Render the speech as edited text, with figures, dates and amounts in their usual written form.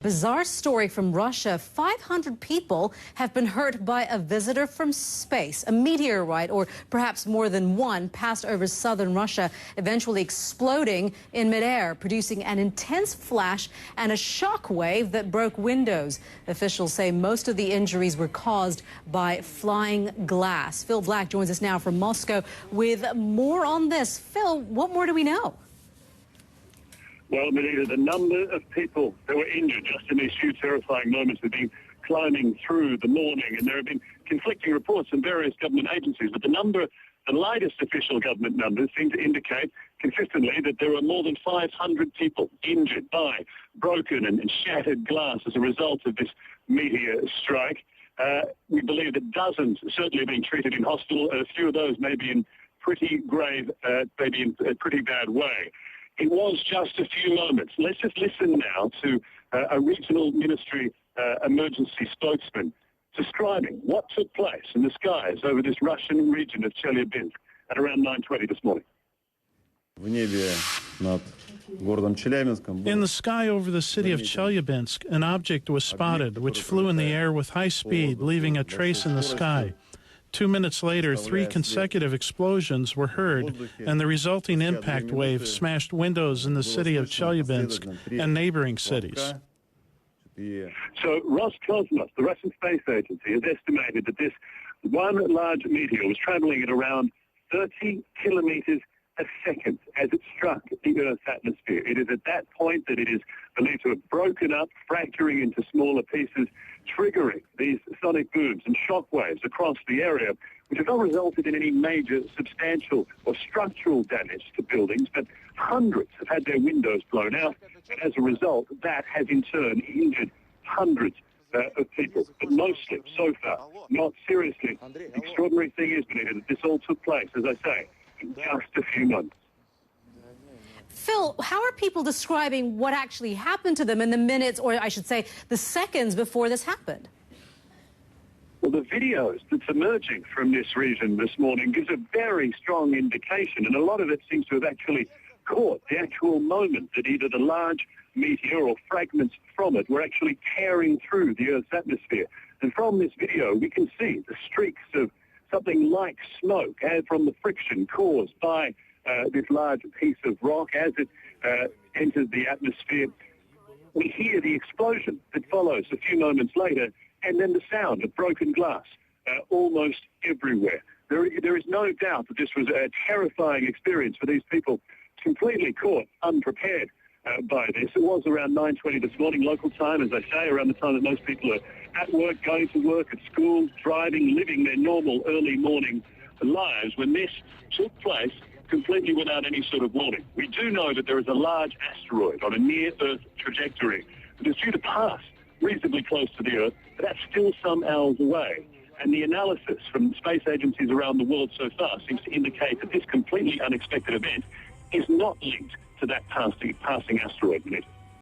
bizarre story from Russia. 500 people have been hurt by a visitor from space. A meteorite, or perhaps more than one, passed over southern Russia, eventually exploding in midair, producing an intense flash and a shock wave that broke windows. Officials say most of the injuries were caused by flying glass. Phil Black joins us now from Moscow with more on this. Phil, what more do we know? Well, Melita, the number of people that were injured just in these few terrifying moments have been climbing through the morning, and there have been conflicting reports from various government agencies, but the latest official government numbers seem to indicate consistently that there are more than 500 people injured by broken and shattered glass as a result of this meteor strike. We believe that dozens certainly have been treated in hospital. A few of those may be in pretty grave, maybe in a pretty bad way. It was just a few moments. Let's just listen now to a regional ministry emergency spokesman describing what took place in the skies over this Russian region of Chelyabinsk at around 9:20 this morning. In the sky over the city of Chelyabinsk, an object was spotted which flew in the air with high speed, leaving a trace in the sky. 2 minutes later, 3 consecutive explosions were heard, and the resulting impact wave smashed windows in the city of Chelyabinsk and neighboring cities. So Roscosmos, the Russian space agency, has estimated that this one large meteor was traveling at around 30 kilometers a second as it struck the Earth's atmosphere. It is at that point that it is believed to have broken up, fracturing into smaller pieces, triggering these sonic booms and shock waves across the area, which have not resulted in any major substantial or structural damage to buildings, but hundreds have had their windows blown out, and as a result, that has in turn injured hundreds of people, but mostly, so far, not seriously. The extraordinary thing is, Benita, that this all took place, as I say, in just a few months. Phil, how are people describing what actually happened to them in the minutes, or I should say, the seconds before this happened? Well, the videos that's emerging from this region this morning gives a very strong indication, and a lot of it seems to have actually caught the actual moment that either the large meteor or fragments from it were actually tearing through the Earth's atmosphere. And from this video, we can see the streaks of something like smoke from the friction caused by this large piece of rock as it enters the atmosphere. We hear the explosion that follows a few moments later, and then the sound of broken glass almost everywhere. There is no doubt that this was a terrifying experience for these people, completely caught unprepared by this. It was around 9:20 this morning, local time, as I say, around the time that most people are at work, going to work, at school, driving, living their normal early morning lives, when this took place completely without any sort of warning. We do know that there is a large asteroid on a near-Earth trajectory that is due to pass reasonably close to the Earth, but that's still some hours away. And the analysis from space agencies around the world so far seems to indicate that this completely unexpected event is not linked to that passing asteroid.